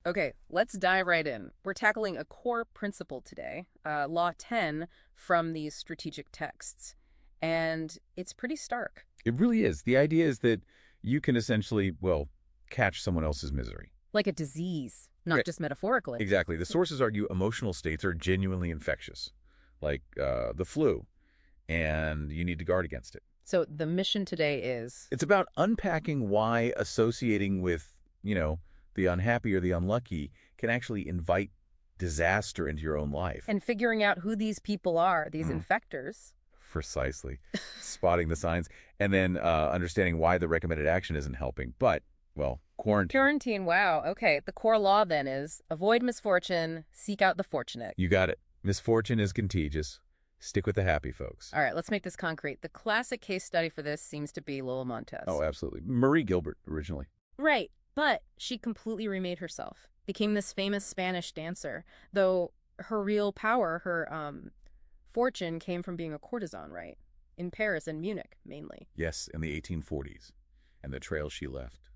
Okay, let's dive right in. We're tackling a core principle today, Law 10 from these strategic texts. And it's pretty stark. It really is. The idea is that you can essentially, well, catch someone else's misery. Like a disease, not Right. just metaphorically. Exactly. The sources argue emotional states are genuinely infectious, like the flu, and you need to guard against it. So the mission today is, It's about unpacking why associating with, the unhappy or the unlucky can actually invite disaster into your own life. and figuring out who these people are, these Mm. infectors. Precisely. Spotting the signs, and then understanding why the recommended action isn't helping. But, well, quarantine. Quarantine, wow. Okay, the core law then is avoid misfortune, seek out the fortunate. You got it. Misfortune is contagious. Stick with the happy folks. All right, let's make this concrete. The classic case study for this seems to be Lil Montes. Oh, absolutely. Marie Gilbert, originally. Right, but she completely remade herself, became this famous Spanish dancer, though her real power, her fortune came from being a courtesan, right? In Paris and Munich, mainly. Yes, in the 1840s. And the trail she left.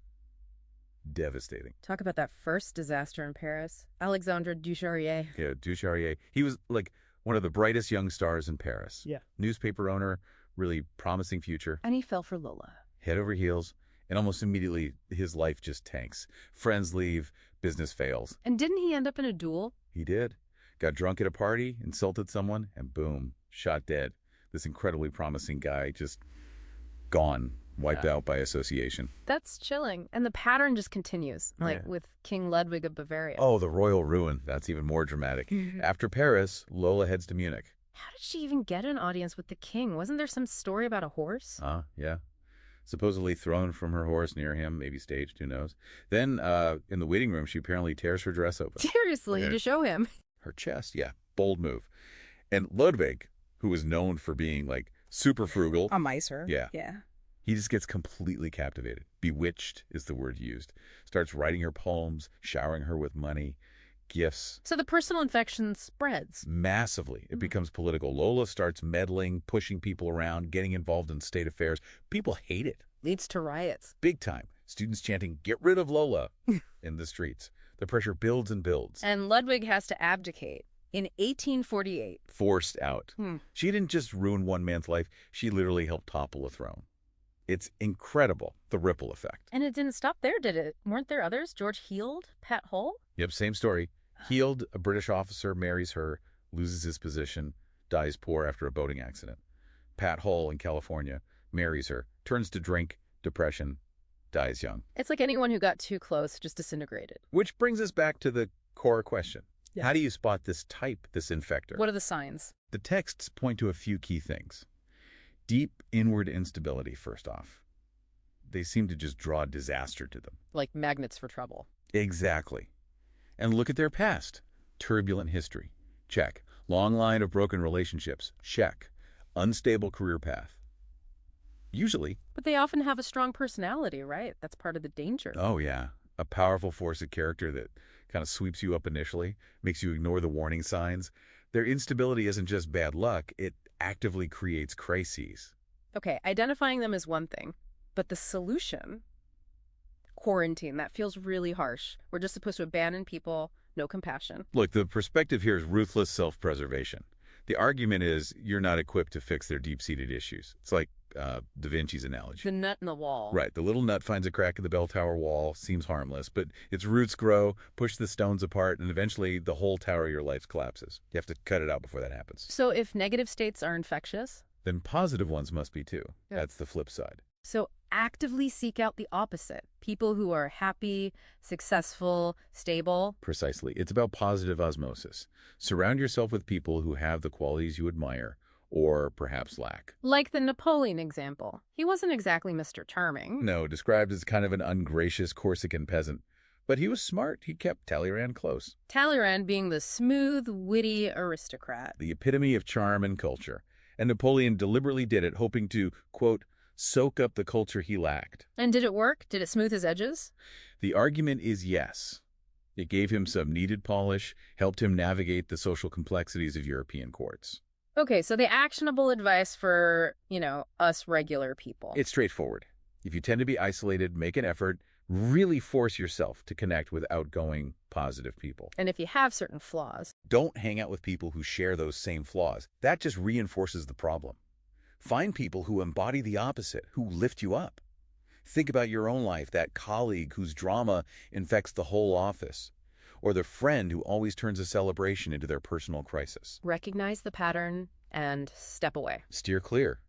Devastating. Talk about that first disaster in Paris. Alexandre Ducharier. Yeah, Ducharier. He was, like, one of the brightest young stars in Paris. Yeah. Newspaper owner, really promising future. And he fell for Lola. Head over heels. And almost immediately, his life just tanks. Friends leave, business fails. And didn't he end up in a duel? He did. Got drunk at a party, insulted someone, and boom, shot dead. This incredibly promising guy just gone, wiped out by association. That's chilling. And the pattern just continues, like Yeah. with King Ludwig of Bavaria. Oh, the royal ruin. That's even more dramatic. After Paris, Lola heads to Munich. How did she even get an audience with the king? Wasn't there some story about a horse? Yeah. Supposedly thrown from her horse near him, maybe staged, who knows. Then, in the waiting room, she apparently tears her dress open. Seriously, Okay. to show him. Her chest, yeah. Bold move. And Ludwig, who was known for being, like, super frugal. A miser. Yeah. Yeah. He just gets completely captivated. Bewitched is the word used. Starts writing her poems, showering her with money, gifts. So the personal infection spreads. Massively. It becomes political. Lola starts meddling, pushing people around, getting involved in state affairs. People hate it. Leads to riots. Big time. Students chanting, "Get rid of Lola," in the streets. The pressure builds and builds. And Ludwig has to abdicate in 1848. Forced out. Hmm. She didn't just ruin one man's life. She literally helped topple a throne. It's incredible, the ripple effect. And it didn't stop there, did it? Weren't there others? George Heald? Pat Hull? Yep, same story. Healed, a British officer, marries her, loses his position, dies poor after a boating accident. Pat Hull in California marries her, turns to drink, depression, dies young. It's like anyone who got too close just disintegrated. Which brings us back to the core question. Yeah. How do you spot this type, this infector? What are the signs? The texts point to a few key things. Deep inward instability, first off. They seem to just draw disaster to them. Like magnets for trouble. Exactly. And look at their past. Turbulent history. Check. Long line of broken relationships. Check. Unstable career path. Usually. But they often have a strong personality, right? That's part of the danger. Oh, yeah. A powerful force of character that kind of sweeps you up initially, makes you ignore the warning signs. Their instability isn't just bad luck, it actively creates crises. Okay, identifying them is one thing, but the solution, quarantine, that feels really harsh. We're just supposed to abandon people, no compassion. Look, the perspective here is ruthless self-preservation. The argument is you're not equipped to fix their deep-seated issues. It's like Da Vinci's analogy. The nut in the wall. Right. The little nut finds a crack in the bell tower wall, seems harmless, but its roots grow, push the stones apart, and eventually the whole tower of your life collapses. You have to cut it out before that happens. So if negative states are infectious, Then positive ones must be too. Yeah. That's the flip side. so actively seek out the opposite. People who are happy, successful, stable. Precisely. It's about positive osmosis. Surround yourself with people who have the qualities you admire or perhaps lack. Like the Napoleon example. He wasn't exactly Mr. Charming. No, described as kind of an ungracious Corsican peasant. But he was smart. He kept Talleyrand close. Talleyrand being the smooth, witty aristocrat. The epitome of charm and culture. And Napoleon deliberately did it, hoping to, quote, soak up the culture he lacked. And did it work? Did it smooth his edges? The argument is yes. It gave him some needed polish, helped him navigate the social complexities of European courts. Okay, so the actionable advice for, us regular people. It's straightforward. If you tend to be isolated, make an effort, really force yourself to connect with outgoing, positive people. And if you have certain flaws, Don't hang out with people who share those same flaws. That just reinforces the problem. Find people who embody the opposite, who lift you up. Think about your own life, that colleague whose drama infects the whole office, or the friend who always turns a celebration into their personal crisis. recognize the pattern and step away. Steer clear.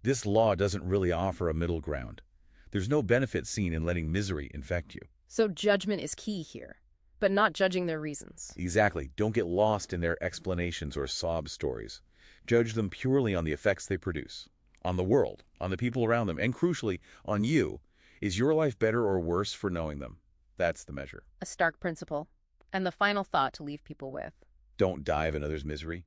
This law doesn't really offer a middle ground. There's no benefit seen in letting misery infect you. So judgment is key here, but not judging their reasons. Exactly. Don't get lost in their explanations or sob stories. Judge them purely on the effects they produce, on the world, on the people around them, and crucially, on you. Is your life better or worse for knowing them? That's the measure. A stark principle. And the final thought to leave people with. Don't dive in others' misery.